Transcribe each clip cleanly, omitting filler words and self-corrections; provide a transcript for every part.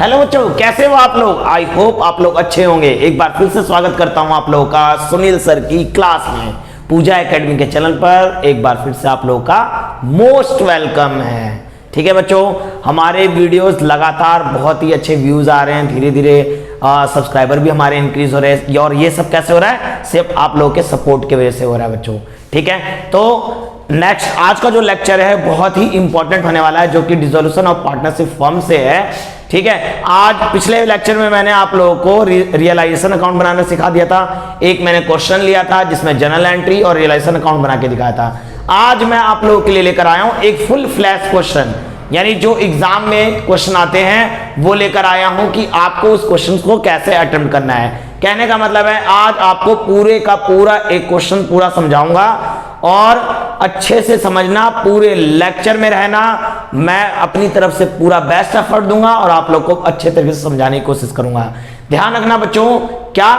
Hello बच्चों, कैसे हो आप लोग। आई होप आप लोग अच्छे होंगे। एक बार फिर से स्वागत करता हूं आप लोगों का सुनील सर की क्लास में, पूजा एकेडमी के चैनल पर। एक बार फिर से आप लोगों का मोस्ट वेलकम है। ठीक है बच्चों, हमारे वीडियोस लगातार बहुत ही अच्छे व्यूज आ रहे हैं, धीरे धीरे सब्सक्राइबर भी हमारे इंक्रीज हो रहे हैं, और ये सब कैसे हो रहा है, सिर्फ आप लोगों के सपोर्ट की वजह से हो रहा है बच्चों। ठीक है, तो नेक्स्ट आज का जो लेक्चर है बहुत ही इंपॉर्टेंट होने वाला है, जो कि डिसोल्यूशन ऑफ पार्टनरशिप फर्म से है। ठीक है, आज पिछले लेक्चर में मैंने आप लोगों को रियलाइजेशन अकाउंट बनाना सिखा दिया था। एक मैंने क्वेश्चन लिया था जिसमें जनरल एंट्री और रियलाइजेशन अकाउंट बना के दिखाया था। आज मैं आप लोगों के लिए लेकर आया हूं एक फुल फ्लैश क्वेश्चन, यानी जो एग्जाम में क्वेश्चन आते हैं वो लेकर आया हूं कि आपको उस क्वेश्चन को कैसे अटेम्प्ट करना है। कहने का मतलब है आज आपको पूरे का पूरा एक क्वेश्चन पूरा समझाऊंगा और अच्छे से समझना, पूरे लेक्चर में रहना। मैं अपनी तरफ से पूरा बेस्ट एफर्ट दूंगा और आप लोग को अच्छे तरीके से समझाने की कोशिश करूंगा। ध्यान रखना बच्चों, क्या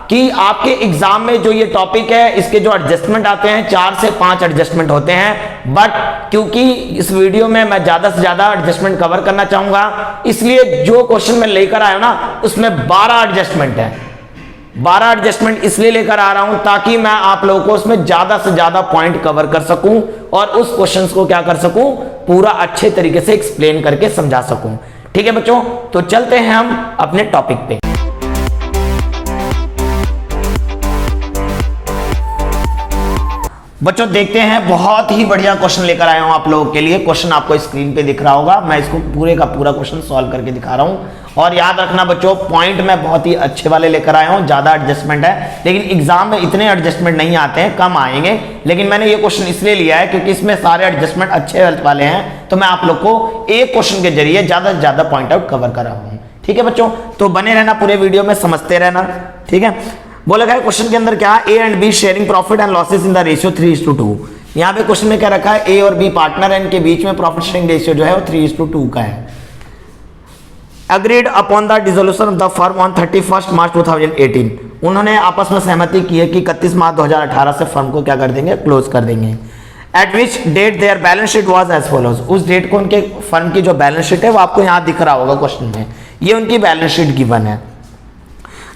कि आपके एग्जाम में जो ये टॉपिक है इसके जो एडजस्टमेंट आते हैं 4 से 5 एडजस्टमेंट होते हैं, बट क्योंकि इस वीडियो में मैं ज्यादा से ज्यादा एडजस्टमेंट कवर करना चाहूंगा, इसलिए जो क्वेश्चन मैं लेकर आया हूं ना उसमें 12 एडजस्टमेंट है। 12 एडजस्टमेंट इसलिए लेकर आ रहा हूं ताकि मैं आप लोगों को उसमें ज्यादा से ज्यादा पॉइंट कवर कर सकूं और उस क्वेश्चंस को क्या कर सकूं, पूरा अच्छे तरीके से एक्सप्लेन करके समझा सकूं। ठीक है बच्चों, तो चलते हैं हम अपने टॉपिक पे। बच्चों देखते हैं, बहुत ही बढ़िया क्वेश्चन लेकर आया हूं आप लोगों के लिए। क्वेश्चन आपको स्क्रीन पे दिख रहा होगा, मैं इसको पूरे का पूरा क्वेश्चन सॉल्व करके दिखा रहा हूं। और याद रखना बच्चों, पॉइंट मैं बहुत ही अच्छे वाले लेकर आया हूं, ज्यादा एडजस्टमेंट है, लेकिन एग्जाम में इतने एडजस्टमेंट नहीं आते हैं, कम आएंगे। लेकिन मैंने ये क्वेश्चन इसलिए लिया है क्योंकि इसमें सारे एडजस्टमेंट अच्छे वाले हैं, तो मैं आप लोग को एक क्वेश्चन के जरिए ज्यादा से ज्यादा पॉइंट आउट कवर कर रहा हूं। ठीक है बच्चों, तो बने रहना पूरे वीडियो में, समझते रहना। ठीक है, बोला गया क्वेश्चन के अंदर क्या, A and be sharing profit and losses in the ratio 3:2। यहाँ पे क्वेश्चन में क्या रखा है, ए और बी पार्टनर है, इनके बीच में प्रॉफिट शेयरिंग रेशियो जो है वो 3:2 का है। Agreed upon the dissolution of the firm on 31 मार्च 2018। उन्होंने आपस में सहमति की है कि 31 मार्च 2018 से फर्म को क्या कर देंगे, क्लोज कर देंगे। At which date their balance sheet was as follows. उस डेट को उनके फर्म की जो बैलेंस शीट है वो आपको यहाँ दिख रहा होगा क्वेश्चन में, ये उनकी बैलेंस शीट गिवन है।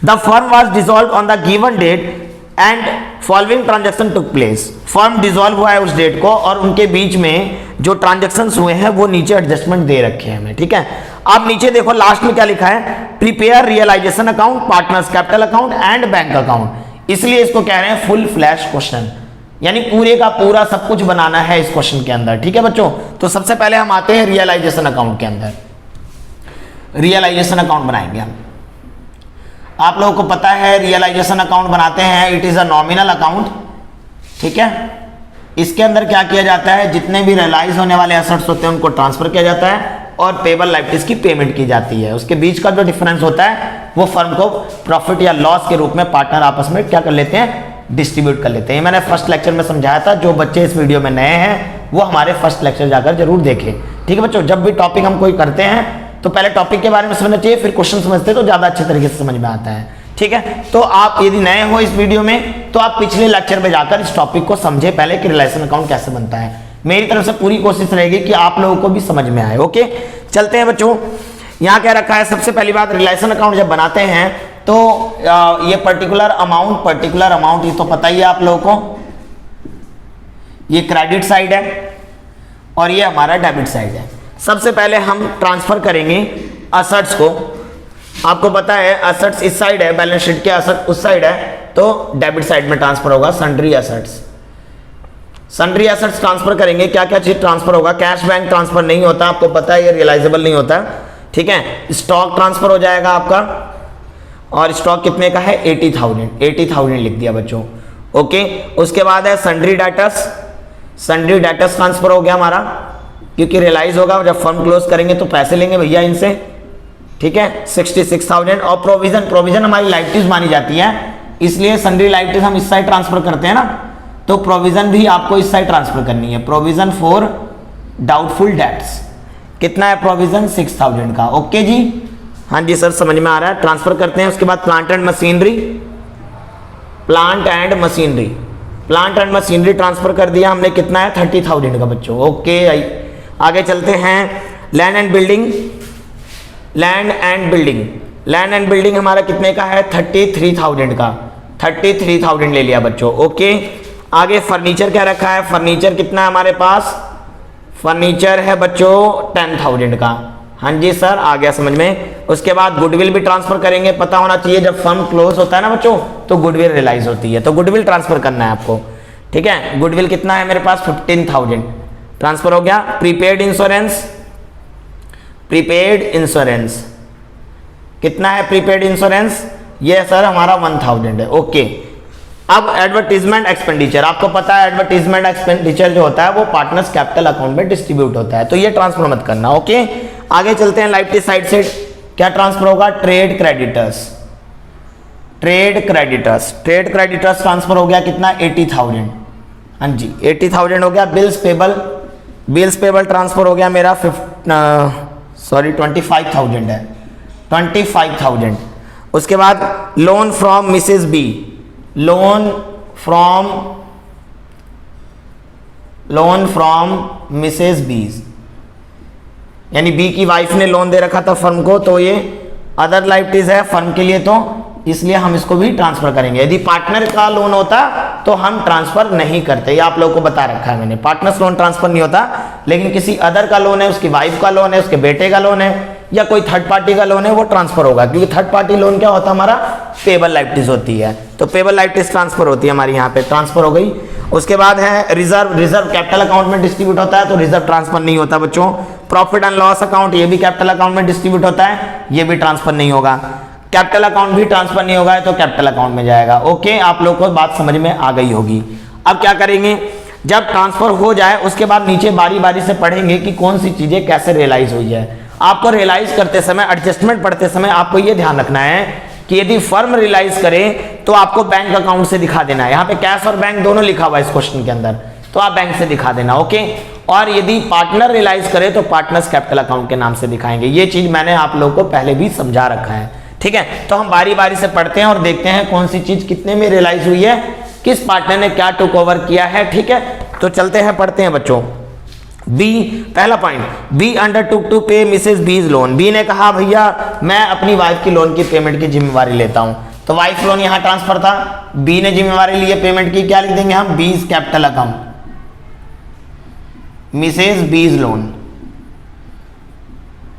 The firm was dissolved on the given date and following transaction took place. Firm डिसॉल्व हुआ है उस डेट को और उनके बीच में जो ट्रांजेक्शंस हुए हैं वो नीचे एडजस्टमेंट दे रखे हैं हमें। ठीक है, अब नीचे देखो लास्ट में क्या लिखा है, prepare realisation account, partners capital account and bank account. इसलिए इसको कह रहे हैं फुल फ्लैश क्वेश्चन, यानी पूरे का पूरा सब कुछ बनाना है इस क्वेश्चन के अंदर। ठीक है बच्चों, तो सबसे पहले हम आते हैं रियलाइजेशन अकाउंट के अंदर। रियलाइजेशन अकाउंट बनाएंगे हम। आप लोगों को पता है रियलाइजेशन अकाउंट बनाते हैं, it is a nominal account. ठीक है, इसके अंदर क्या किया जाता है, जितने भी रियलाइज होने वाले एसेट्स होते हैं उनको ट्रांसफर किया जाता है और पेबल लायबिलिटीज की पेमेंट की जाती है। उसके बीच का जो डिफरेंस होता है वो फर्म को प्रॉफिट या लॉस के रूप में पार्टनर आपस में क्या कर लेते हैं, डिस्ट्रीब्यूट कर लेते हैं। मैंने फर्स्ट लेक्चर में समझाया था, जो बच्चे इस वीडियो में नए हैं वो हमारे फर्स्ट लेक्चर जाकर जरूर देखें। ठीक है बच्चों, जब भी टॉपिक हम कोई करते हैं तो पहले टॉपिक के बारे में समझना चाहिए, फिर क्वेश्चन समझते तो ज्यादा अच्छे तरीके से समझ में आता है। ठीक है, तो आप यदि नए हो इस वीडियो में तो आप पिछले लेक्चर में जाकर इस टॉपिक को समझे पहले कि रियलाइजेशन अकाउंट कैसे बनता है। मेरी तरफ से पूरी कोशिश रहेगी कि आप लोगों को भी समझ में आए। ओके, चलते हैं बच्चों। यहाँ क्या रखा है, सबसे पहली बात, रियलाइजेशन अकाउंट जब बनाते हैं तो ये पर्टिकुलर अमाउंट ये तो पता ही है आप लोगों को, ये क्रेडिट साइड है और ये हमारा डेबिट साइड है। सबसे पहले हम ट्रांसफर करेंगे असेट्स को। आपको पता है असेट्स इस साइड है, बैलेंस शीट के असेट उस साइड है, तो डेबिट साइड में ट्रांसफर होगा sundry assets. Sundry assets transfer करेंगे, क्या क्या चीज ट्रांसफर होगा, कैश बैंक ट्रांसफर नहीं होता, आपको पता है ये रियलाइजेबल नहीं होता। ठीक है, स्टॉक ट्रांसफर हो जाएगा आपका, और स्टॉक कितने का है, 80,000 लिख दिया बच्चों। ओके, उसके बाद है sundry debtors. Sundry debtors transfer हो गया हमारा, क्योंकि रियलाइज होगा जब फर्म क्लोज करेंगे तो पैसे लेंगे भैया इनसे। ठीक है, 66,000। और प्रोविजन हमारी लायबिलिटीज मानी जाती है, इसलिए सन्ड्री लायबिलिटीज हम इस साइड ट्रांसफर करते हैं ना, तो प्रोविजन भी आपको इस साइड ट्रांसफर करनी है। प्रोविजन फॉर डाउटफुल डेट्स, कितना है प्रोविजन, 6,000 का। ओके जी, हाँ जी सर समझ में आ रहा है, ट्रांसफर करते हैं। उसके बाद प्लांट एंड मशीनरी ट्रांसफर कर दिया हमने, कितना है, 30,000 का बच्चों। ओके, आगे चलते हैं। Land and building land and building, land and building हमारा कितने का है 33,000 का, 33,000 ले लिया बच्चों। ओके, आगे फर्नीचर क्या रखा है, फर्नीचर कितना है हमारे पास, फर्नीचर है बच्चों 10,000 का। हाँ जी सर, आ गया समझ में। उसके बाद गुडविल भी ट्रांसफर करेंगे, पता होना चाहिए जब फर्म क्लोज होता है ना बच्चों तो गुडविल रियलाइज होती है, तो गुडविल ट्रांसफर करना है आपको। ठीक है, गुडविल कितना है मेरे पास 15,000 ट्रांसफर हो गया। प्रीपेड इंश्योरेंस, प्रीपेड इंश्योरेंस कितना है, प्रीपेड इंश्योरेंस ये सर हमारा 1,000 है। ओके, अब एडवर्टीजमेंट एक्सपेंडिचर, आपको पता है एडवर्टीजमेंट एक्सपेंडिचर जो होता है वो पार्टनर्स कैपिटल अकाउंट में डिस्ट्रीब्यूट होता है, तो ये ट्रांसफर मत करना। ओके, आगे चलते हैं लाइबिलिटी साइड से क्या ट्रांसफर होगा, trade creditors, trade creditors, trade creditors transfer हो गया कितना 80,000। हाँ जी 80,000 हो गया। Bills payable, bills payable transfer हो गया मेरा 25,000 है, 25,000। उसके बाद loan from Mrs B, loan from Mrs B, यानी बी की वाइफ ने लोन दे रखा था फर्म को, तो ये अदर लाइबिलिटीज है फर्म के लिए, तो इसलिए हम इसको भी ट्रांसफर करेंगे। यदि पार्टनर का लोन होता तो हम ट्रांसफर नहीं करते, ये आप लोगों को बता रखा है मैंने, पार्टनर्स लोन ट्रांसफर नहीं होता, लेकिन किसी अदर का लोन है, उसकी वाइफ का लोन है, उसके बेटे का लोन है, या कोई थर्ड पार्टी का लोन है, वो ट्रांसफर होगा, क्योंकि थर्ड पार्टी लोन क्या होता है हमारा, पेबल लाइबिलिटीज होती है, तो पेबल लाइबिलिटीज ट्रांसफर होती है हमारी, यहाँ पे ट्रांसफर हो गई। उसके बाद है रिजर्व, रिजर्व कैपिटल अकाउंट में डिस्ट्रीब्यूट होता है, तो रिजर्व ट्रांसफर नहीं होता बच्चों। प्रॉफिट एंड लॉस अकाउंट, ये भी कैपिटल अकाउंट में डिस्ट्रीब्यूट होता है, ये भी ट्रांसफर नहीं होगा। कैपिटल अकाउंट भी ट्रांसफर नहीं होगा, तो कैपिटल अकाउंट में जाएगा। ओके, आप लोगों को बात समझ में आ गई होगी। अब क्या करेंगे, जब ट्रांसफर हो जाए उसके बाद नीचे बारी बारी से पढ़ेंगे कि कौन सी चीजें कैसे रियलाइज हुई है। आपको रियलाइज करते समय, एडजस्टमेंट पढ़ते समय आपको ये ध्यान रखना है कि यदि फर्म रियलाइज करे तो आपको बैंक अकाउंट से दिखा देना है। यहाँ पे कैश और बैंक दोनों लिखा हुआ है इस क्वेश्चन के अंदर, तो आप बैंक से दिखा देना। ओके, और यदि पार्टनर रियलाइज करे तो पार्टनर्स कैपिटल अकाउंट के नाम से दिखाएंगे। ये चीज मैंने आप लोगों को पहले भी समझा रखा है, ठीक है। तो हम बारी बारी से पढ़ते हैं और देखते हैं कौन सी चीज कितने में रियलाइज हुई है, किस पार्टनर ने क्या टुक ओवर किया है, ठीक है। तो चलते हैं पढ़ते हैं बच्चों। बी, पहला पॉइंट, बी अंडरटुक टू पे मिसेस बीज लोन। बी ने कहा भैया मैं अपनी वाइफ की लोन की पेमेंट की जिम्मेवारी लेता हूं, तो वाइफ लोन यहां ट्रांसफर था, बी ने जिम्मेवारी ली है पेमेंट की, क्या लिख देंगे हम, बीज कैपिटल अकाउंट, मिसेस बीज लोन,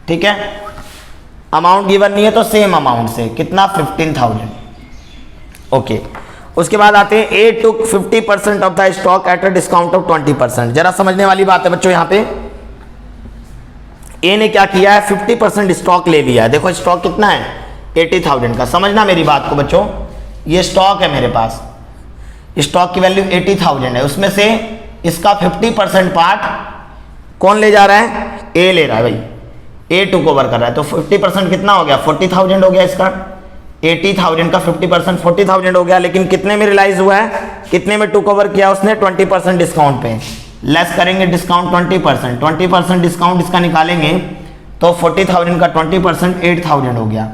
ठीक है। अमाउंट गिवन नहीं है तो सेम अमाउंट से, कितना 15,000। ओके, उसके बाद आते हैं ए टुक 50% of the stock at a discount of 20%। जरा समझने वाली बात है बच्चों, यहां पे ए ने क्या किया है, 50% स्टॉक ले लिया है। देखो स्टॉक कितना है 80,000 का, समझना मेरी बात को बच्चों, ये स्टॉक है मेरे पास, स्टॉक की वैल्यू 80,000 है, उसमें से इसका 50% पार्ट कौन ले जा रहा है, ए ले रहा है भाई, ए टुक ओवर कर रहा है, तो 50% कितना हो गया 40,000 हो गया, इसका 80,000 का 50% 40,000 हो गया। लेकिन कितने में रियलाइज हुआ है, कितने में टुक ओवर किया उसने, 20% डिस्काउंट पे, लेस करेंगे डिस्काउंट 20% डिस्काउंट इसका निकालेंगे तो 40,000 का 20% 8,000 हो गया,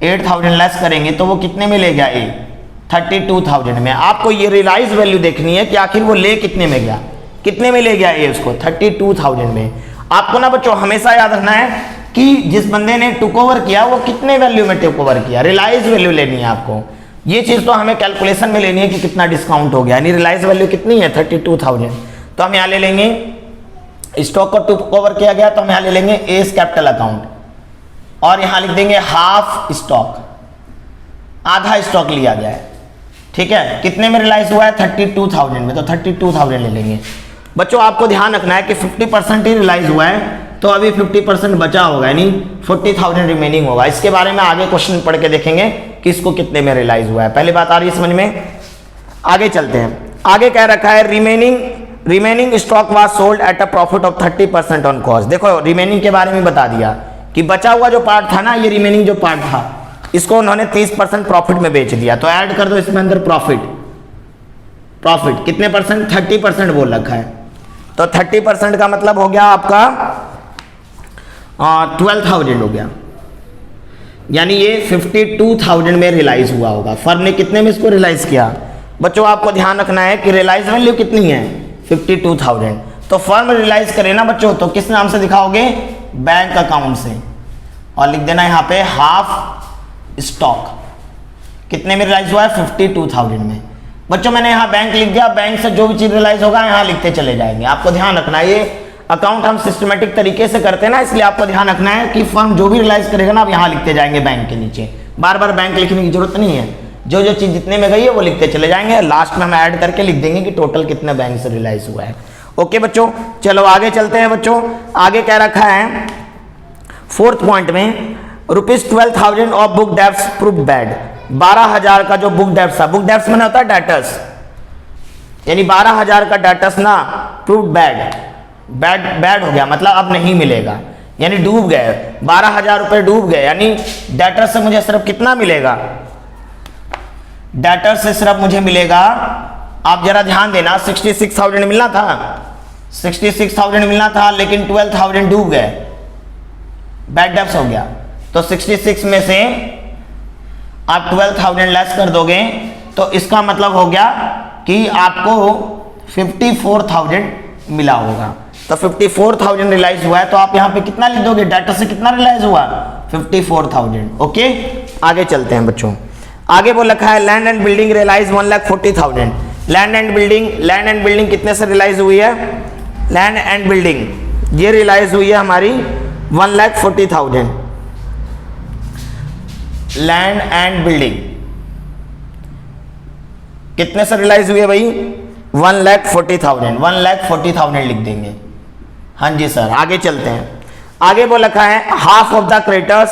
8,000 लेस करेंगे तो वो कितने में ले गया ए, 32,000 में। आपको ये रियलाइज वैल्यू देखनी है कि आखिर वो ले कितने में गया, कितने में ले गया ए उसको, 32,000 में। आपको ना बच्चों हमेशा याद रखना है कि जिस बंदे ने टुक ओवर किया वो कितने वैल्यू में टुक ओवर किया, रियलाइज वैल्यू लेनी है आपको। ये चीज तो हमें कैलकुलेशन में लेनी है कि कितना डिस्काउंट हो गया, यानी रियलाइज वैल्यू कितनी है 32,000। तो हम यहाँ ले लेंगे स्टॉक को टुक ओवर किया गया, तो हम यहाँ ले लेंगे एस कैपिटल अकाउंट और यहाँ लिख देंगे हाफ स्टॉक, आधा स्टॉक लिया गया है, ठीक है। कितने में रियलाइज हुआ है 32,000 में, तो 32,000 ले लेंगे। बच्चों आपको ध्यान रखना है कि 50% ही रियलाइज हुआ है, तो अभी 50% बचा होगा, यानी 40,000 रिमेनिंग होगा। इसके बारे में आगे क्वेश्चन पढ़ के देखेंगे कि इसको कितने में रियलाइज हुआ है। पहली बात आ रही है समझ में, आगे चलते हैं। आगे कह रखा है remaining stock was sold at a profit of 30% on cost. देखो रिमेनिंग के बारे में बता दिया कि बचा हुआ जो पार्ट था ना, ये रिमेनिंग जो पार्ट था इसको उन्होंने 30% प्रॉफिट में बेच दिया, तो ऐड कर दो इसमें अंदर प्रॉफिट कितने परसेंट, 30% बोल रखा है, तो 30% का मतलब हो गया आपका 12,000 हो गया, यानी ये 52,000 में रियलाइज हुआ होगा। फर्म ने कितने में इसको रियलाइज किया, बच्चों आपको ध्यान रखना है कि रियलाइज वैल्यू कितनी है 52,000। तो फर्म रियलाइज करे ना बच्चों, तो किस नाम से दिखाओगे, बैंक अकाउंट से, और लिख देना यहाँ पे हाफ स्टॉक कितने में रियलाइज हुआ है 52,000 में। बच्चों मैंने यहाँ बैंक लिख दिया, बैंक से जो भी चीज रियलाइज होगा यहाँ लिखते चले जाएंगे। आपको ध्यान रखना है ये अकाउंट हम सिस्टमेटिक तरीके से करते हैं ना, इसलिए आपको ध्यान रखना है कि फर्म जो भी रियलाइज करेगा ना आप यहाँ लिखते जाएंगे बैंक के नीचे, बार बार बैंक लिखने की जरूरत नहीं है। जो जो चीज जितने में गई है वो लिखते चले जाएंगे, लास्ट में हम ऐड करके लिख देंगे कि टोटल कितने बैंक से रियलाइज हुआ है। ओके बच्चों, चलो आगे चलते हैं बच्चों। आगे क्या रखा है 4th पॉइंट में, ₹12,000 of book debts prove bad. 12,000 का जो बुक डेब्ट्स था, बुक डेब्ट्स में होता है डेटर्स, यानी 12,000 का डेटर्स ना प्रूव बैड हो गया, मतलब अब नहीं मिलेगा, यानी डूब गए। 12,000 रुपए डूब गए, यानी डेटर्स से मुझे सिर्फ कितना मिलेगा, डेटर्स से सिर्फ मुझे मिलेगा, आप जरा ध्यान देना, 66,000 मिलना था, 66,000 मिलना था, लेकिन 12,000 डूब गए, बैड डेब्ट्स हो गया। तो 66 में से आप 12,000 लेस कर दोगे तो इसका मतलब हो गया कि आपको 54,000 मिला होगा। तो 54,000 रियलाइज हुआ है, तो आप यहां पे कितना लिख दोगे, डेटा से कितना रियलाइज हुआ 54,000। ओके आगे चलते हैं बच्चों। आगे वो लिखा है land and building realise 1,40,000। Land and building कितने से रियलाइज हुई है, लैंड एंड बिल्डिंग ये रियलाइज हुई है हमारी 1,40,000। लैंड एंड बिल्डिंग कितने से रियलाइज हुई है भाई, 1,40,000 लिख देंगे। हाँ जी सर, आगे चलते हैं। आगे वो लिखा है half of the creditors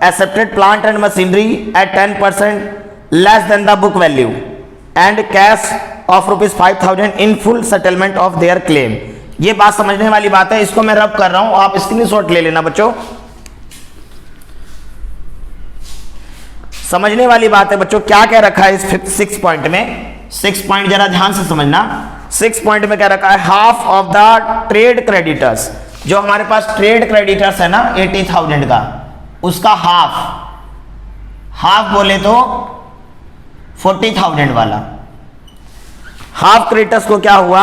accepted plant and machinery at 10% less than the book value and cash of ₹5,000 in full settlement of their claim. ये बात समझने वाली बात है, इसको मैं रब कर रहा हूं, आप स्क्रीनशॉट ले लेना बच्चों। समझने वाली बात है बच्चों, क्या क्या रखा है इस 6 पॉइंट में। 6 पॉइंट जरा ध्यान से समझना। 6 पॉइंट में क्या रखा है, half of the trade creditors, जो हमारे पास ट्रेड क्रेडिटर्स है ना 80,000 का, उसका हाफ बोले तो 40,000 वाला हाफ क्रेडिटर्स को क्या हुआ,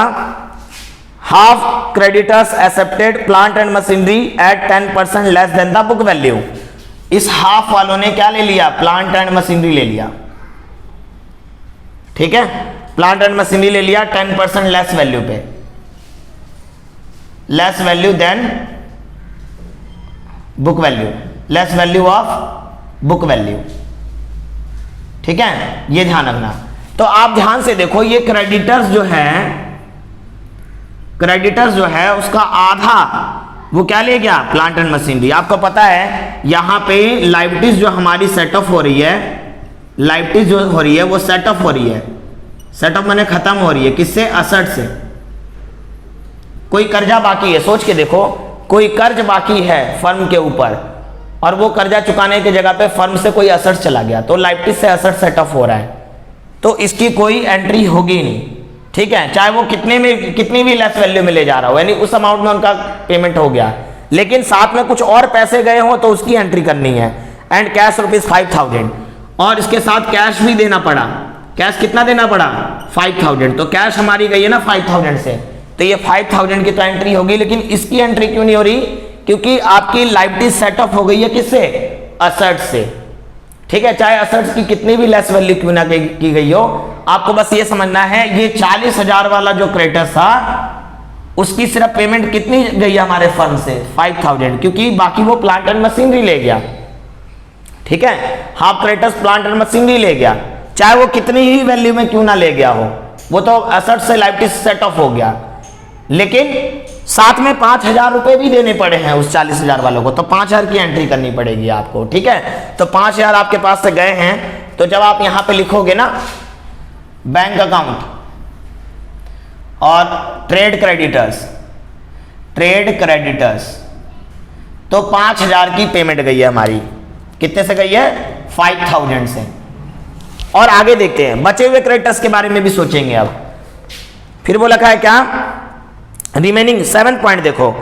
half creditors accepted plant and machinery at 10% less than the book value. इस हाफ वालों ने क्या ले लिया, प्लांट एंड मशीनरी ले लिया, ठीक है, प्लांट एंड मशीनरी ले लिया 10% लेस वैल्यू पे, less value than book value, less value of book value, ठीक है, ये ध्यान रखना। तो आप ध्यान से देखो, ये क्रेडिटर्स जो है उसका आधा वो क्या ले गया, प्लांट एंड मशीनरी। आपको पता है यहां पे लाइबिलिटीज जो हमारी सेटअप हो रही है, लाइबिलिटीज जो हो रही है वो सेटअप हो रही है, सेटअप माने खत्म हो रही है, किससे, असेट से। कोई कर्जा बाकी है, सोच के देखो, कोई कर्ज बाकी है फर्म के ऊपर और वो कर्जा चुकाने की जगह पे फर्म से कोई असेट चला गया, तो लाइबिलिटीज से असेट सेटअप हो रहा है, तो इसकी कोई एंट्री होगी नहीं, ठीक है, चाहे वो कितनी भी लेस वैल्यू में ले जा रहा हो, यानी उस अमाउंट में उनका पेमेंट हो गया, लेकिन साथ में कुछ और पैसे गए हो तो उसकी एंट्री करनी है। एंड कैश ₹5,000, और इसके साथ कैश भी देना पड़ा, कैश कितना देना पड़ा 5,000, तो कैश हमारी गई है ना 5,000 से, तो ये 5,000 की तो एंट्री होगी, लेकिन इसकी एंट्री क्यों नहीं हो रही, क्योंकि आपकी लाइबिलिटी सेटअप हो गई है किससे, असेट से, ठीक है, चाहे असेट्स की कितनी भी लेस वैल्यू क्यों ना की गई हो। आपको बस ये समझना है, ये 40,000 वाला जो क्रेडिटर्स था उसकी सिर्फ पेमेंट कितनी गई है हमारे फर्म से, 5,000, क्योंकि बाकी वो प्लांट एंड मशीनरी ले गया, ठीक है, half creditors plant and machinery ले गया, चाहे वो कितनी ही वैल्यू में क्यों ना ले गया हो, वो तो असेट से लाइबिलिटी सेट ऑफ हो गया, लेकिन साथ में 5,000 रुपए भी देने पड़े हैं उस 40,000 वालों को, तो 5,000 की एंट्री करनी पड़ेगी आपको, ठीक है। तो 5,000 आपके पास से गए हैं, तो जब आप यहां पे लिखोगे ना बैंक अकाउंट और ट्रेड क्रेडिटर्स, तो 5,000 की पेमेंट गई है हमारी, कितने से गई है, 5,000 से। और आगे देखते हैं बचे हुए क्रेडिटर्स के बारे में भी सोचेंगे। अब फिर वो लिखा है क्या, रिमेनिंग 7 पॉइंट देखो,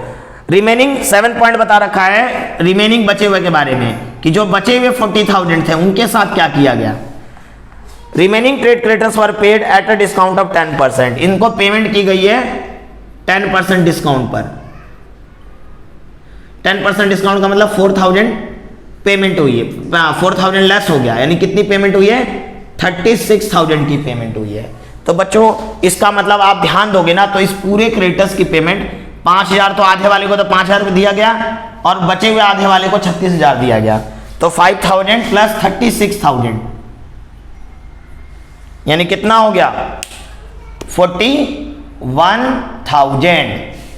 रिमेनिंग 7 पॉइंट बता रखा है रिमेनिंग बचे हुए के बारे में, कि जो बचे हुए 40,000 थे उनके साथ क्या किया गया। Remaining trade creditors were paid at a discount of 10%, इनको पेमेंट की गई है 10% डिस्काउंट पर। 10% डिस्काउंट का मतलब 4,000 पेमेंट हुई है, 4000 लेस हो गया, यानी कितनी पेमेंट हुई है, 36,000 की पेमेंट हुई है। तो बच्चों इसका मतलब आप ध्यान दोगे ना, तो इस पूरे क्रेडिटर्स की पेमेंट 5,000 तो आधे वाले को तो 5,000 दिया गया और बचे हुए आधे वाले को 36,000 दिया गया। तो 5,000 प्लस 36,000 यानी कितना हो गया, 41,000,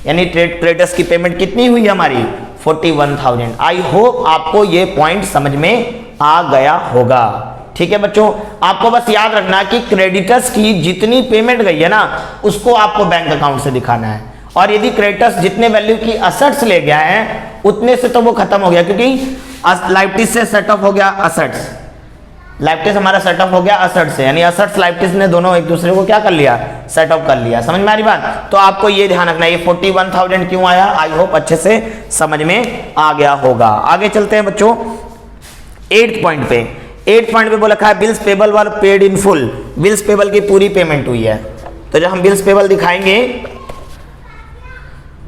यानी क्रेडिटर्स की पेमेंट कितनी हुई हमारी, 41,000। आई होप आपको ये पॉइंट समझ में आ गया होगा। ठीक है बच्चों, आपको बस याद रखना कि क्रेडिटर्स की जितनी पेमेंट गई है ना उसको आपको बैंक अकाउंट से दिखाना है, और यदि क्रेडिटर्स जितने वैल्यू की असेट्स ले गया है उतने से तो वो खत्म हो गया, क्योंकि लाइबिलिटीज से सेट ऑफ हो गया असेट्स, लाइबिलिटीज हमारा सेट ऑफ हो गया असेट्स से, यानी असेट्स लाइबिलिटीज ने दोनों एक दूसरे को क्या कर लिया, सेट ऑफ कर लिया। समझ में आ रही बात? तो आपको ये ध्यान रखना, ये 41,000 क्यों आया, आई होप अच्छे से समझ में आ गया होगा। आगे चलते हैं बच्चों 8th पॉइंट पे। 8th पॉइंट पे बोला रखा है bills payable were paid in full, bills payable की पूरी पेमेंट हुई है। तो जब हम बिल्स पेबल दिखाएंगे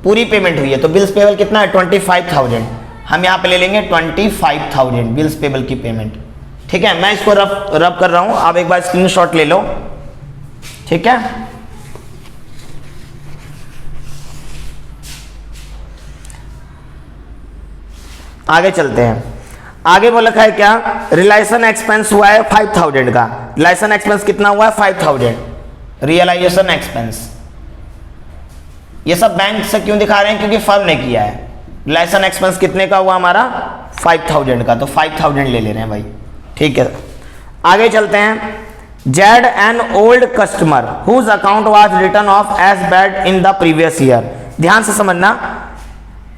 पूरी पेमेंट हुई है, तो बिल्स पेबल कितना है, 25,000, हम यहाँ पे ले लेंगे 25,000 बिल्स पेबल की पेमेंट। ठीक है, मैं इसको रब कर रहा हूं, आप एक बार स्क्रीनशॉट ले लो। ठीक है, आगे चलते हैं। आगे बोला है क्या, रिलाइजेशन एक्सपेंस हुआ है 5,000 का, रिलाइजेशन एक्सपेंस कितना हुआ है 5,000, रियलाइजेशन एक्सपेंस। ये सब बैंक से क्यों दिखा रहे हैं, क्योंकि फर्म ने किया है। रिलाइजेशन एक्सपेंस कितने का हुआ हमारा, 5,000 का, तो 5,000 ले ले रहे हैं भाई। ठीक है, आगे चलते हैं। Z an old customer whose account was written off as bad in the previous year. ध्यान से समझना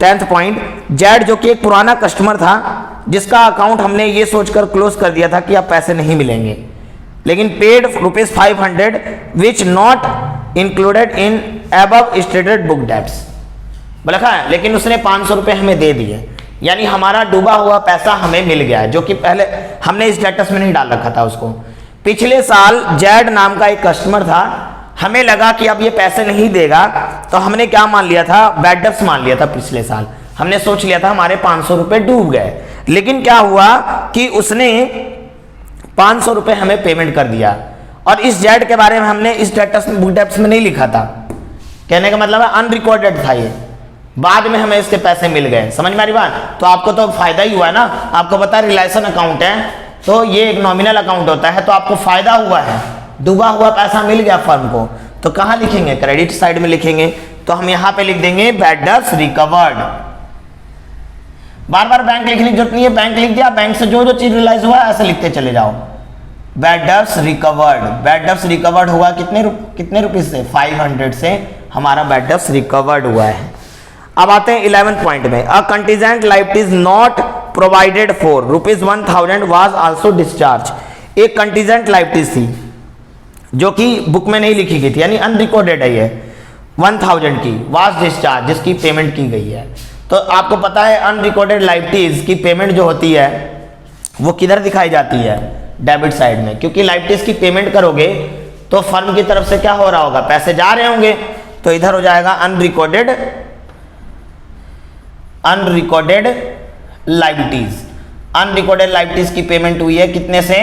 10th पॉइंट, जेड जो कि एक पुराना कस्टमर था जिसका अकाउंट हमने ये सोचकर क्लोज कर दिया था कि अब पैसे नहीं मिलेंगे, लेकिन paid ₹500 which not included in above stated book debts. बोला है, लेकिन उसने 500 रुपए हमें दे दिए, यानी हमारा डूबा हुआ पैसा हमें मिल गया है, जो कि पहले हमने इस स्टेटस में नहीं डाल रखा था उसको। पिछले साल जेड नाम का एक कस्टमर था, हमें लगा कि अब ये पैसे नहीं देगा, तो हमने क्या मान लिया था, बैड डेब्ट्स मान लिया था। पिछले साल हमने सोच लिया था हमारे 500 रुपए डूब गए, लेकिन क्या हुआ कि उसने 500 रुपए हमें पेमेंट कर दिया, और इस जेड के बारे में हमने इस स्टेटस बुक डेब्ट्स में नहीं लिखा था। कहने का मतलब है अनरिकॉर्डेड था ये, बाद में हमें इसके पैसे मिल गए। समझ में आ रही बात? तो आपको तो फायदा ही हुआ है ना, आपको पता है रिलेशन अकाउंट है तो ये एक नॉमिनल अकाउंट होता है, तो आपको फायदा हुआ है, डूबा हुआ पैसा मिल गया फर्म को। तो कहां लिखेंगे, क्रेडिट साइड में लिखेंगे, तो हम यहां पे लिख देंगे बैड डेब्ट्स रिकवर्ड। बार बार बैंक लिखने की जरूरत नहीं है, बैंक लिख दिया, बैंक से जो जो चीज रियलाइज हुआ ऐसे लिखते चले जाओ। Bad debts recovered, bad debts recovered हुआ कितने रुपीस से, 500 से हमारा बैड डेब्ट्स रिकवर्ड हुआ है। अब आते हैं 11th पॉइंट में। A contingent liabilities not provided for ₹1,000 was also discharge. एक कंटीजेंट लाइबिलिटीज थी जो कि बुक में नहीं लिखी गई थी, यानी अनरिकॉर्डेड है ये, 1,000 की वाज डिस्चार्ज, जिसकी पेमेंट की गई है। तो आपको पता है अनरिकॉर्डेड लाइबिलिटीज की पेमेंट जो होती है वो किधर दिखाई जाती है, डेबिट साइड में, क्योंकि लाइबिलिटीज की पेमेंट करोगे तो फर्म की तरफ से क्या हो रहा होगा, पैसे जा रहे होंगे, तो इधर हो जाएगा अनरिकॉर्डेड लाइबिलिटीज। अनरिकॉर्डेड लाइबिलिटीज की पेमेंट हुई है कितने से,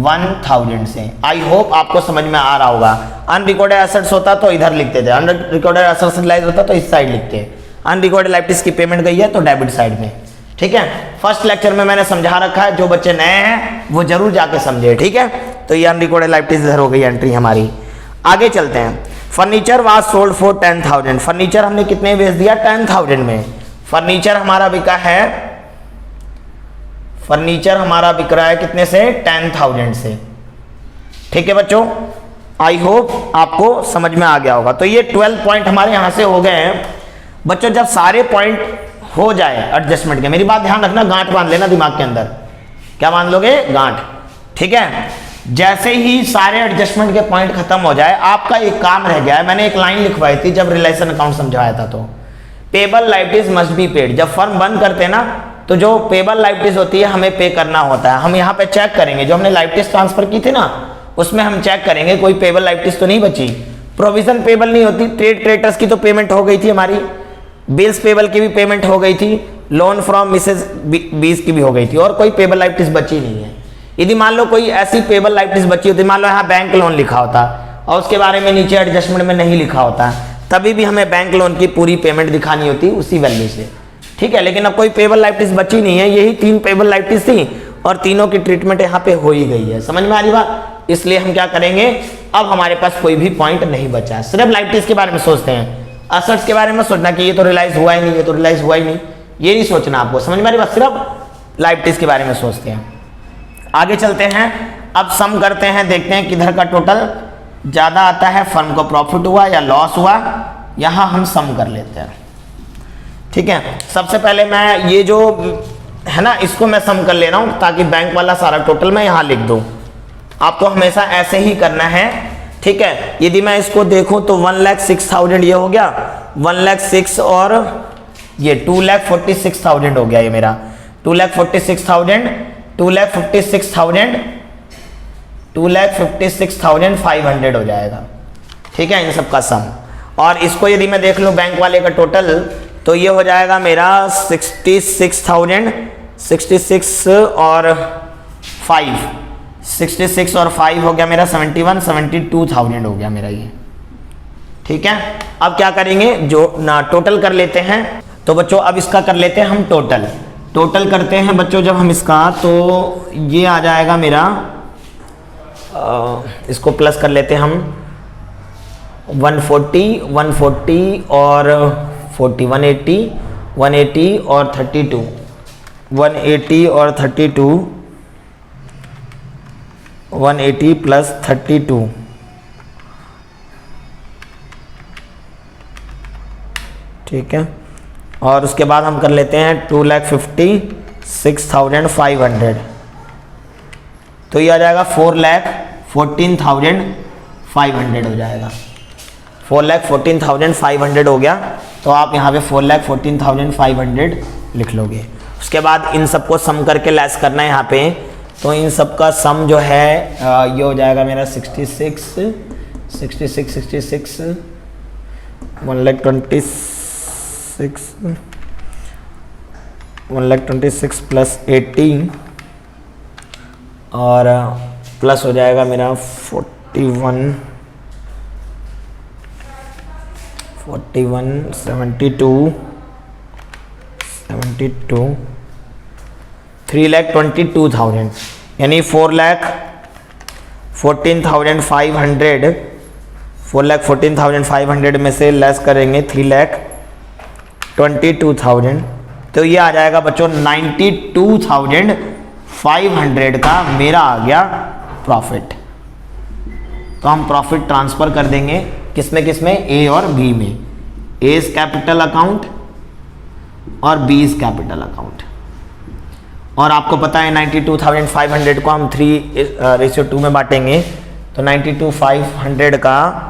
1,000 से। आई होप आपको समझ में आ रहा होगा। अनरिकॉर्डेड एसेट्स होता तो इधर लिखते थे, अनरिकॉर्डेड एसेट्स रियलाइज होता तो इस साइड लिखते। अनरिकॉर्डेड लाइबिलिटीज की पेमेंट गई है तो डेबिट साइड में। ठीक है, फर्स्ट लेक्चर में मैंने समझा रखा है, जो बच्चे नए हैं वो जरूर जाके समझे। ठीक है, तो ये अनरिकॉर्डेड लाइबिलिटीज इधर हो गई एंट्री हमारी। आगे चलते हैं। Furniture was sold for 10,000। Furniture हमने कितने बेच दिया, 10,000 में। फर्नीचर हमारा बिका है, फर्नीचर हमारा बिक रहा है कितने से, 10,000 से। ठीक है बच्चों, आई होप आपको समझ में आ गया होगा। तो ये 12 पॉइंट हमारे यहां से हो गए हैं बच्चों। जब सारे पॉइंट हो जाए एडजस्टमेंट के, मेरी बात ध्यान रखना, गांठ बांध लेना दिमाग के अंदर। क्या बांध लोगे, गांठ। ठीक है, जैसे ही सारे एडजस्टमेंट के पॉइंट खत्म हो जाए, आपका एक काम रह गया है। मैंने एक लाइन लिखवाई थी जब रिलेशन अकाउंट समझाया था, तो payable liabilities must be paid. जब फर्म बंद करते हैं ना, तो जो पेबल लाइबिलिटीज होती है हमें पे करना होता है। हम यहाँ पे चेक करेंगे, जो हमने लाइबिलिटीज ट्रांसफर की थी ना, उसमें हम चेक करेंगे कोई पेबल लाइबिलिटीज तो नहीं बची। प्रोविजन पेबल नहीं होती, ट्रेड क्रेडिटर्स की तो पेमेंट हो गई थी हमारी, बिल्स पेबल की भी पेमेंट हो गई थी, लोन फ्रॉम मिसेज 20 की भी हो गई थी और कोई पेबल लाइबिलिटीज बची नहीं है। यदि मान लो कोई ऐसी पेबल लाइबिलिटीज बची होती, मान लो यहाँ बैंक लोन लिखा होता और उसके बारे में नीचे एडजस्टमेंट में नहीं लिखा होता, तभी भी हमें बैंक लोन की पूरी पेमेंट दिखानी होती उसी वैल्यू से, ठीक है। लेकिन अब कोई पेबल लाइबिलिटीज बची नहीं है, यही 3 पेबल लाइबिलिटीज थी और तीनों की ट्रीटमेंट यहाँ पे हो ही गई है। समझ में आ रही बात? इसलिए हम क्या करेंगे, अब हमारे पास कोई भी पॉइंट नहीं बचा है, सिर्फ लाइबिलिटीज के बारे में सोचते हैं। असेट्स के बारे में सोचना कि ये तो रियलाइज हुआ ही नहीं, ये तो रियलाइज हुआ ही नहीं, ये नहीं सोचना आपको। समझ में आ रही बात? सिर्फ लाइबिलिटीज के बारे में सोचते हैं। आगे चलते हैं, अब सम करते हैं, देखते हैं किधर का टोटल ज्यादा आता है, फर्म को प्रॉफिट हुआ या लॉस हुआ, यहां हम सम कर लेते हैं, ठीक है। सबसे पहले मैं ये जो है ना, इसको मैं सम कर ले रहा हूं ताकि बैंक वाला सारा टोटल मैं यहां लिख दूं। आपको हमेशा ऐसे ही करना है, ठीक है। यदि मैं इसको देखूं तो 1,06,000 ये हो गया, 1,06,000 और ये 2,46,000 हो गया, ये मेरा 2,56,500 हो जाएगा, ठीक है, इन सब का सम। और इसको यदि मैं देख लूं बैंक वाले का टोटल, तो ये हो जाएगा मेरा 66 और 5 हो गया मेरा 72,000 हो गया मेरा ये, ठीक है। अब क्या करेंगे, जो ना टोटल कर लेते हैं। तो बच्चों अब इसका कर लेते हैं हम टोटल करते हैं बच्चों जब हम इसका, तो ये आ जाएगा मेरा, इसको प्लस कर लेते हैं हम 140 और 40 180 और 32 180 प्लस 32, ठीक है। और उसके बाद हम कर लेते हैं 2,56,500, तो ये आ जाएगा 4,14,500 हो जाएगा, 4,14,500 हो गया। तो आप यहाँ पे 4,14,500 लिख लोगे। उसके बाद इन सबको सम करके लेस करना है यहाँ पे, तो इन सब का सम जो है ये हो जाएगा मेरा 66 126 प्लस 18 और प्लस हो जाएगा मेरा 41 72 3,22,000 यानी 4,14,500 में से लेस करेंगे 3,22,000, तो ये आ जाएगा बच्चों 92,500 का मेरा आ गया प्रॉफिट। तो हम प्रॉफिट ट्रांसफर कर देंगे किसमें ए और बी में, ए इज कैपिटल अकाउंट और बी इज कैपिटल अकाउंट। और आपको पता है 92,500 को हम 3:2 में बांटेंगे, तो 92,500 का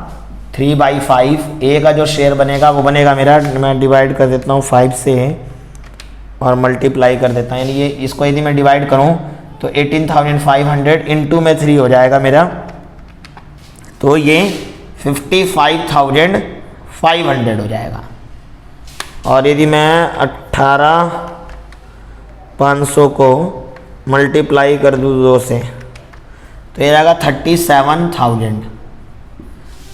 3/5, ए का जो शेयर बनेगा वो बनेगा मेरा, मैं डिवाइड कर देता हूँ 5 से और मल्टीप्लाई कर देता हूँ, यानी ये इसको यदि मैं डिवाइड करूँ तो 18,500 इंटू में 3 हो जाएगा मेरा, तो ये 55,500 हो जाएगा। और यदि मैं 18,500 को मल्टीप्लाई कर दूँ 2 से, तो ये जाएगा 37,000।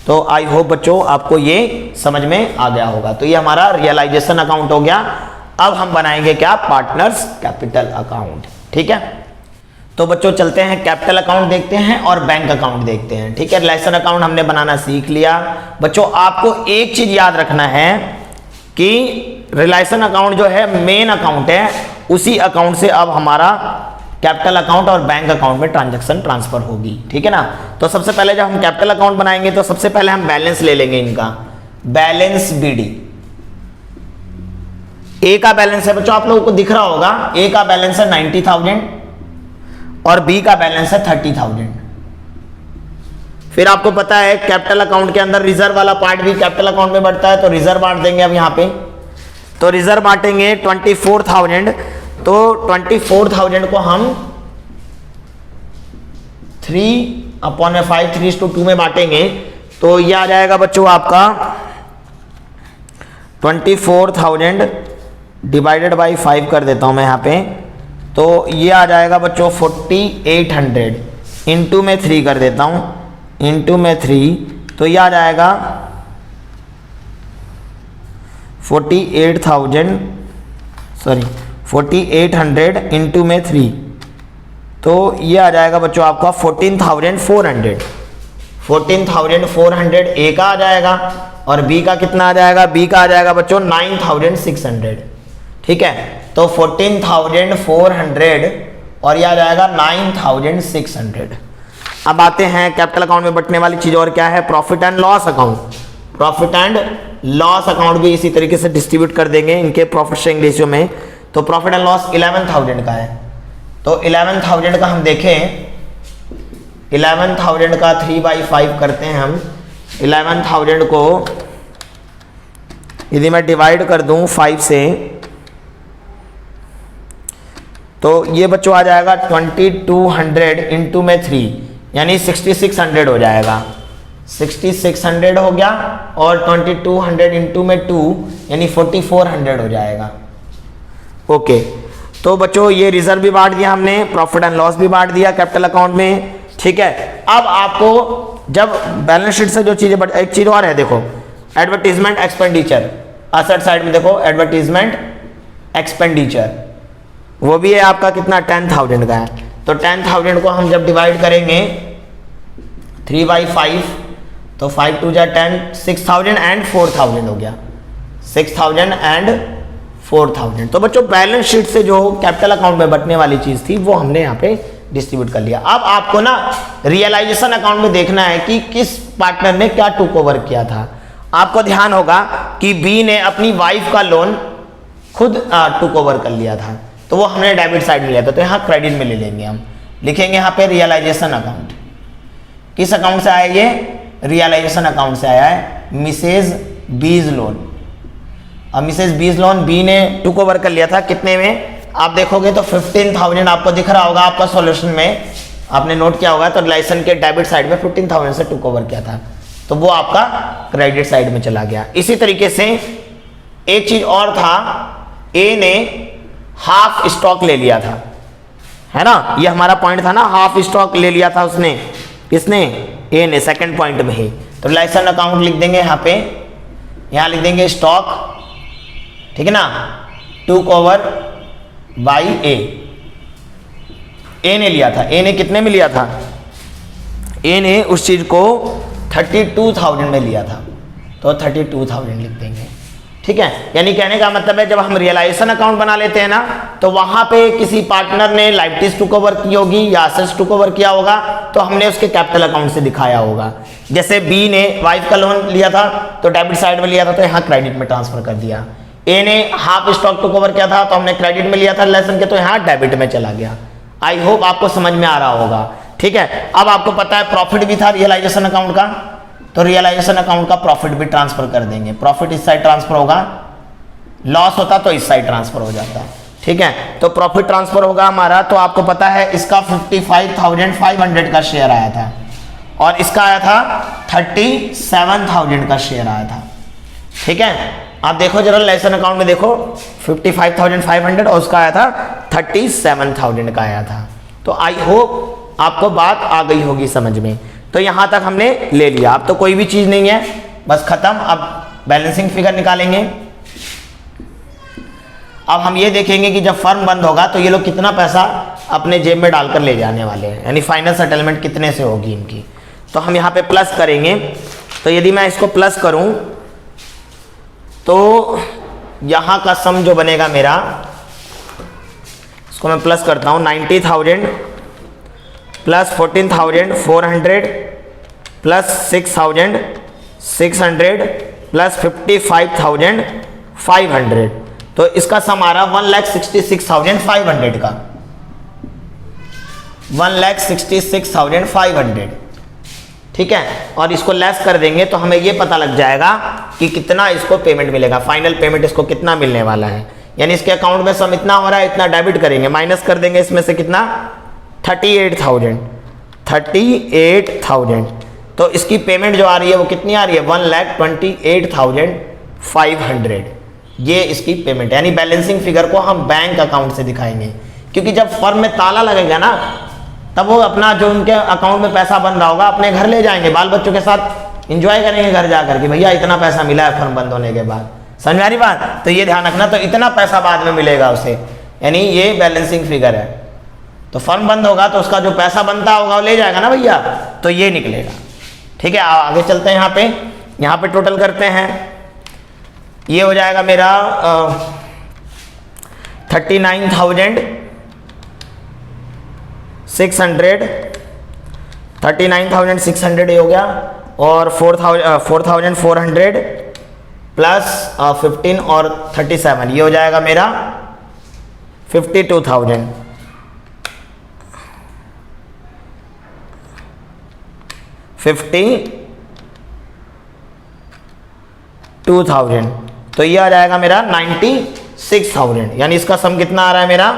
तो आई होप बच्चों आपको ये समझ में आ गया होगा। तो ये हमारा रियलाइजेशन अकाउंट हो गया। अब हम बनाएंगे क्या, पार्टनर्स कैपिटल अकाउंट, ठीक है। तो बच्चों चलते हैं कैपिटल अकाउंट देखते हैं और बैंक अकाउंट देखते हैं, ठीक है। रिलेशन अकाउंट हमने बनाना सीख लिया। बच्चों आपको एक चीज याद रखना है कि रिलेशन अकाउंट जो है मेन अकाउंट है, उसी अकाउंट से अब हमारा कैपिटल अकाउंट और बैंक अकाउंट में ट्रांजैक्शन ट्रांसफर होगी, ठीक है ना। तो सबसे पहले जब हम कैपिटल अकाउंट बनाएंगे तो सबसे पहले हम बैलेंस ले लेंगे इनका, बैलेंस बीडी। ए का बैलेंस है बच्चों, आप लोगों को दिख रहा होगा, ए का बैलेंस है 90,000 और बी का बैलेंस है 30,000। फिर आपको पता है कैपिटल अकाउंट के अंदर रिजर्व वाला पार्ट भी कैपिटल अकाउंट में बढ़ता है, तो रिजर्व बांट देंगे अब यहाँ पे। तो रिजर्व बांटेंगे 24,000, तो 24,000 को हम 3/5 3:2 में बांटेंगे, तो यह आ जाएगा बच्चों आपका 24,000 डिवाइडेड बाई 5 कर देता हूँ मैं यहाँ पे, तो ये आ जाएगा बच्चों 4800, इंटू में 3 कर देता हूँ, इंटू में 3, तो ये आ जाएगा 4800 इंटू में 3, तो ये आ जाएगा बच्चों आपका 14,400 ए का आ जाएगा, और बी का कितना आ जाएगा, बी का आ जाएगा बच्चों 9,600, ठीक है। तो 14,400 और ये आ जाएगा 9,600। अब आते हैं कैपिटल अकाउंट में बटने वाली चीज और क्या है, profit and loss account. Profit and loss account भी इसी तरीके से डिस्ट्रीब्यूट कर देंगे इनके प्रॉफिट शेयरिंग रेशियो में। तो प्रॉफिट एंड लॉस 11,000 का है, तो 11,000 का हम देखें, 11,000 का 3/5 करते हैं हम। 11,000 को यदि मैं डिवाइड कर दूं 5 से, तो ये बच्चों आ जाएगा 2200 इंटू में 3, यानी 6600 हो जाएगा। 6600 हो गया, और 2200 इंटू में 2 यानी 4400 हो जाएगा। ओके, तो बच्चों ये रिजर्व भी बांट दिया हमने, प्रॉफिट एंड लॉस भी बांट दिया कैपिटल अकाउंट में, ठीक है। अब आपको जब बैलेंस शीट से जो चीजें, एक चीज और है देखो, एडवर्टीजमेंट एक्सपेंडिचर, असेट साइड में देखो एडवर्टीजमेंट एक्सपेंडिचर, वो भी है आपका कितना 10,000 का है। तो 10,000 को हम जब डिवाइड करेंगे 3/5, तो 5 2 जा 10, 6,000 एंड 4,000 हो गया, 6,000 एंड 4,000। तो बच्चों बैलेंस शीट से जो कैपिटल अकाउंट में बटने वाली चीज थी वो हमने यहाँ पे डिस्ट्रीब्यूट कर लिया। अब आपको ना रियलाइजेशन अकाउंट में देखना है कि किस पार्टनर ने क्या टुक ओवर किया था। आपको ध्यान होगा कि बी ने अपनी वाइफ का लोन खुद टुक ओवर कर लिया था, तो वो हमने डेबिट साइड में लिया था, तो यहाँ क्रेडिट में ले लेंगे हम। लिखेंगे यहाँ पे रियलाइजेशन अकाउंट। किस अकाउंट से आया ये? रियलाइजेशन अकाउंट से आया है, मिसेज बीज लोन। अब मिसेज बीज लोन बी ने टुक ओवर कर लिया था, कितने में आप देखोगे तो 15,000 आपको दिख रहा होगा, आपका सॉल्यूशन में आपने नोट किया होगा। तो लाइसेंस के डेबिट साइड में 15,000 से टुक ओवर किया था, तो वो आपका क्रेडिट साइड में चला गया। इसी तरीके से एक चीज और था, ए ने हाफ स्टॉक ले लिया था, है ना, ये हमारा पॉइंट था ना, हाफ स्टॉक ले लिया था उसने, किसने? ए ने, सेकंड पॉइंट में ही। तो लाइसेंस अकाउंट लिख देंगे यहाँ पे, यहाँ लिख देंगे स्टॉक, ठीक है ना, टुक ओवर बाई ए ने लिया था। ए ने कितने में लिया था? ए ने उस चीज को 32,000 में लिया था, तो 32,000 लिख देंगे, ठीक है। यानी कहने का मतलब है जब हम रियलाइजेशन अकाउंट बना लेते हैं ना, तो वहां पे किसी पार्टनर ने लाइबिलिटीज टुक ओवर की होगी या एसेट्स टुक ओवर किया होगा, तो हमने उसके कैपिटल अकाउंट से दिखाया होगा। जैसे बी ने वाइफ का लोन लिया था, तो डेबिट साइड में लिया था, तो यहाँ क्रेडिट में ट्रांसफर कर दिया। ए ने हाफ स्टॉक टुक ओवर किया था, तो हमने क्रेडिट में लिया था लाइसेंस के, तो यहाँ डेबिट में चला गया। आई होप आपको समझ में आ रहा होगा, ठीक है। अब आपको पता है प्रॉफिट भी था रियलाइजेशन अकाउंट का, तो रियलाइजेशन अकाउंट का प्रॉफिट भी ट्रांसफर कर देंगे। प्रॉफिट इस साइड ट्रांसफर होगा, लॉस होता तो इस साइड ट्रांसफर हो जाता, ठीक है। तो प्रॉफिट ट्रांसफर होगा हमारा, तो आपको पता है इसका 55,500 का शेयर आया था, और इसका आया था 37,000 का शेयर आया था, ठीक है। आप देखो जरा लाइसेंस अकाउंट में देखो, 55,500 और उसका आया था 37,000 का आया था। तो आई होप आपको बात आ गई होगी समझ में। तो यहां तक हमने ले लिया, अब तो कोई भी चीज नहीं है, बस खत्म। अब बैलेंसिंग फिगर निकालेंगे। अब हम ये देखेंगे कि जब फर्म बंद होगा तो ये लोग कितना पैसा अपने जेब में डालकर ले जाने वाले हैं, यानी फाइनल सेटलमेंट कितने से होगी इनकी। तो हम यहाँ पे प्लस करेंगे, तो यदि मैं इसको प्लस करूं तो यहाँ का सम जो बनेगा मेरा, इसको मैं प्लस करता हूँ, 90,000 प्लस 14,400 प्लस 6,600 प्लस 55,500, तो इसका सम आ रहा 1,66,500 का, 1,66,500, ठीक है। और इसको लेस कर देंगे तो हमें ये पता लग जाएगा कि कितना इसको पेमेंट मिलेगा, फाइनल पेमेंट इसको कितना मिलने वाला है। यानी इसके अकाउंट में सम इतना हो रहा है, इतना डेबिट करेंगे, माइनस कर देंगे इसमें से कितना, 38,000। तो इसकी पेमेंट जो आ रही है वो कितनी आ रही है, 1,28,500, ये इसकी पेमेंट है, यानी बैलेंसिंग फिगर को हम बैंक अकाउंट से दिखाएंगे, क्योंकि जब फर्म में ताला लगेगा ना तब वो अपना जो उनके अकाउंट में पैसा बन रहा होगा अपने घर ले जाएंगे, बाल बच्चों के साथ एंजॉय करेंगे घर जाकर के, भैया इतना पैसा मिला है फर्म बंद होने के बाद। समझ में आ रही बात? तो ये ध्यान रखना, तो इतना पैसा बाद में मिलेगा उसे, यानी ये बैलेंसिंग फिगर है। तो फर्म बंद होगा तो उसका जो पैसा बनता होगा वो ले जाएगा ना भैया, तो ये निकलेगा। ठीक है, आगे चलते हैं। यहाँ पे टोटल करते हैं। ये हो जाएगा मेरा 39,600 ये हो गया, और 4,400 प्लस 15 और 37 ये हो जाएगा मेरा 52,000। 52,000 तो ये आ जाएगा मेरा 96,000, यानी इसका सम कितना आ रहा है मेरा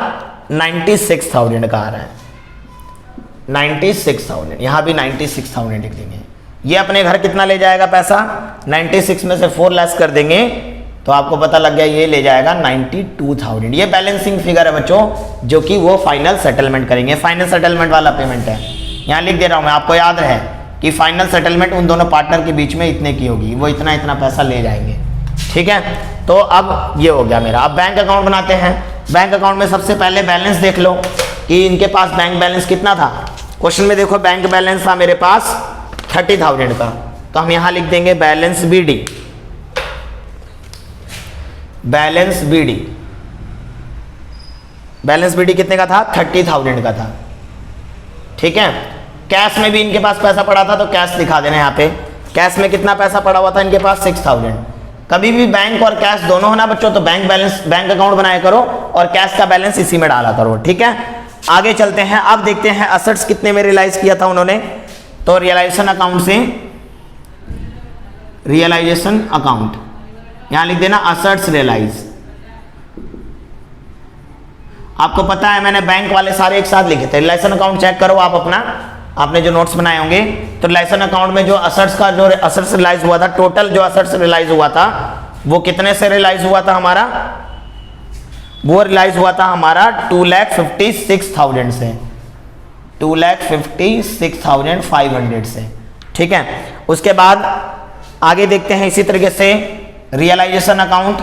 96,000 का आ रहा है। 96,000, यहाँ भी 96,000 लिख देंगे। ये अपने घर कितना ले जाएगा पैसा, 96 में से 4 लेस कर देंगे तो आपको पता लग गया ये ले जाएगा 92,000। ये बैलेंसिंग फिगर है बच्चों, जो कि वो फाइनल सेटलमेंट करेंगे। फाइनल सेटलमेंट वाला पेमेंट है, यहाँ लिख दे रहा हूँ मैं, आपको याद रहे कि फाइनल सेटलमेंट उन दोनों पार्टनर के बीच में इतने की होगी, वो इतना इतना पैसा ले जाएंगे। ठीक है, तो अब ये हो गया मेरा। अब बैंक अकाउंट बनाते हैं। बैंक अकाउंट में सबसे पहले बैलेंस देख लो कि इनके पास बैंक बैलेंस कितना था। क्वेश्चन में देखो बैंक बैलेंस था मेरे पास 30,000 का, तो हम यहाँ लिख देंगे balance BD. Balance BD, balance BD कितने का था, 30,000 का था। ठीक है, कैश में भी इनके पास पैसा पड़ा था तो कैश दिखा देना यहाँ पे। कैश में कितना पैसा पड़ा हुआ था इनके पास, 6,000। कभी भी बैंक और कैश दोनों होना बच्चों, तो बैंक बैलेंस, बैंक अकाउंट बनाया करो और कैश का बैलेंस इसी में डाला करो। ठीक है, आगे चलते हैं। अब देखते हैं असेट्स कितने में रियलाइज किया था उन्होंने। तो रियलाइजेशन अकाउंट से, रियलाइजेशन अकाउंट यहां लिख देना असेट्स रियलाइज। आपको पता है मैंने बैंक वाले सारे एक साथ लिखे थे। रियलाइजेशन अकाउंट चेक करो आप अपना, आपने जो नोट्स बनाए होंगे। तो रियलाइजेशन अकाउंट में जो असेट्स का, जो असेट्स रियलाइज हुआ था, टोटल जो असेट्स रियलाइज हुआ था वो कितने से रियलाइज हुआ था हमारा, वो रियलाइज हुआ था हमारा 2,56,000 से, 2,56,500 से। ठीक है, उसके बाद आगे देखते हैं इसी तरीके से रियलाइजेशन अकाउंट।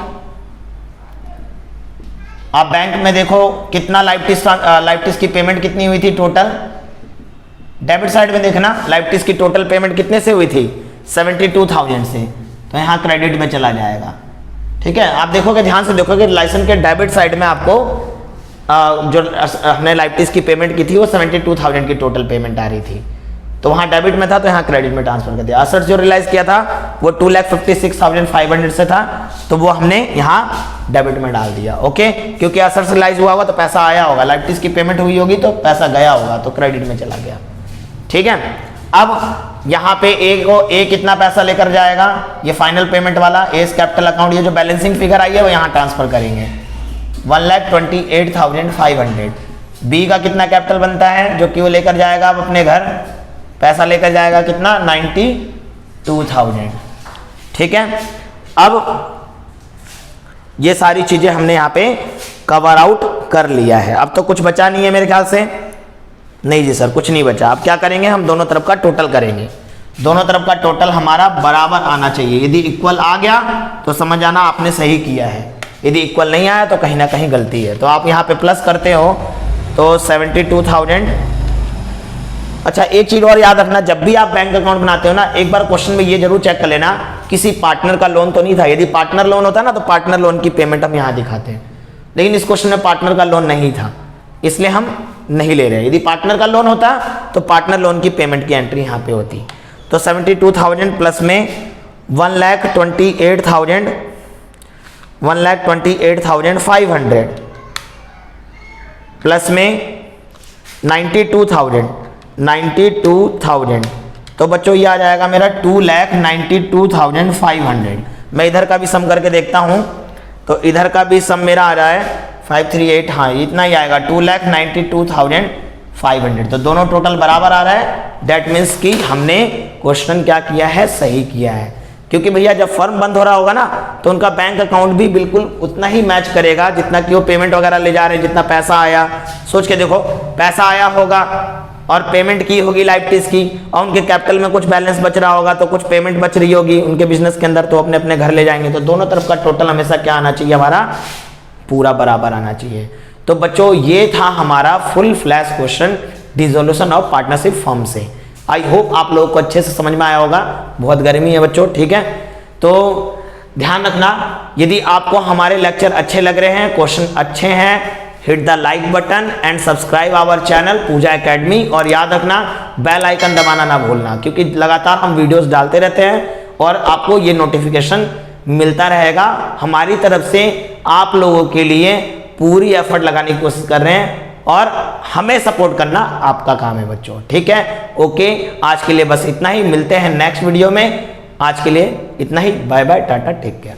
आप बैंक में देखो कितना लाइफटिस की पेमेंट कितनी हुई थी टोटल। डेबिट साइड में देखना लाइफटिस की टोटल पेमेंट कितने से हुई थी, 72,000 से, तो यहाँ क्रेडिट में चला जाएगा। ठीक है, आप देखोगे ध्यान से देखोगे लाइसेंस के डेबिट साइड में आपको जो हमने लाइफटिस की पेमेंट की थी वो 72,000 की टोटल पेमेंट आ रही थी, तो वहाँ डेबिट में था तो यहाँ क्रेडिट में ट्रांसफर कर दिया। असेट्स जो रियलाइज किया था वो 2,56,500 से था, तो वो हमने यहाँ डेबिट में डाल दिया। ओके, क्योंकि असेट्स रियलाइज हुआ होगा तो पैसा आया होगा, लाइफटिस की पेमेंट हुई होगी तो पैसा गया होगा, तो क्रेडिट में चला गया। ठीक है, अब यहाँ पे ए कितना पैसा लेकर जाएगा, ये फाइनल पेमेंट वाला एस कैपिटल अकाउंट, ये जो बैलेंसिंग फिगर आई है वो यहाँ ट्रांसफर करेंगे 1,28,500। बी का कितना कैपिटल बनता है जो कि वो लेकर जाएगा अब अपने घर, पैसा लेकर जाएगा कितना, 92,000। ठीक है, अब ये सारी चीजें हमने यहाँ पे कवर आउट कर लिया है। अब तो कुछ बचा नहीं है मेरे ख्याल से, नहीं जी सर कुछ नहीं बचा। अब क्या करेंगे, हम दोनों तरफ का टोटल करेंगे। दोनों तरफ का टोटल हमारा बराबर आना चाहिए। यदि इक्वल आ गया तो समझ आना आपने सही किया है, यदि इक्वल नहीं आया तो कहीं ना कहीं गलती है। तो आप यहाँ पे प्लस करते हो तो 72,000। अच्छा, एक चीज और याद रखना, जब भी आप बैंक अकाउंट बनाते हो ना, एक बार क्वेश्चन में ये जरूर चेक कर लेना किसी पार्टनर का लोन तो नहीं था। यदि पार्टनर लोन होता ना तो पार्टनर लोन की पेमेंट हम यहाँ दिखाते हैं, लेकिन इस क्वेश्चन में पार्टनर का लोन नहीं था इसलिए हम नहीं ले रहे। यदि पार्टनर का लोन होता तो पार्टनर लोन की पेमेंट की एंट्री यहाँ पे होती। तो 72,000 प्लस में 1,28,500 प्लस में 92,000। तो बच्चों ये आ जाएगा मेरा 2,92,500। मैं इधर का भी सम करके देखता हूँ, तो इधर का भी सम मेरा आ रहा है 538, हाँ इतना ही आएगा 2,92,500। तो दोनों टोटल बराबर आ रहा है। दैट मीन्स कि हमने क्वेश्चन क्या किया है, सही किया है। क्योंकि भैया जब फर्म बंद हो रहा होगा ना तो उनका बैंक अकाउंट भी बिल्कुल उतना ही मैच करेगा जितना कि वो पेमेंट वगैरह ले जा रहे हैं, जितना पैसा आया। सोच के देखो, पैसा आया होगा और पेमेंट की होगी लाइबिलिटीज की, और उनके कैपिटल में कुछ बैलेंस बच रहा होगा तो कुछ पेमेंट बच रही होगी उनके बिजनेस के अंदर, तो अपने अपने घर ले जाएंगे। तो दोनों तरफ का टोटल हमेशा क्या आना चाहिए, हमारा पूरा बराबर आना चाहिए। तो बच्चों ये था हमारा full flash question dissolution of partnership firm से। आई होप आप लोगों को अच्छे से समझ में आया होगा। बहुत गर्मी है बच्चों, ठीक है, तो ध्यान रखना, यदि आपको हमारे लेक्चर अच्छे लग रहे हैं, क्वेश्चन अच्छे हैं, hit the like button and subscribe our channel Pooja academy, और याद रखना बेल आइकन दबाना ना भूलना, क्योंकि लगातार हम वीडियोस डालते रहते हैं और आपको ये नोटिफिकेशन मिलता रहेगा। हमारी तरफ से आप लोगों के लिए पूरी एफर्ट लगाने की कोशिश कर रहे हैं और हमें सपोर्ट करना आपका काम है बच्चों, ठीक है। ओके, आज के लिए बस इतना ही, मिलते हैं नेक्स्ट वीडियो में। आज के लिए इतना ही, bye bye, tata, take care.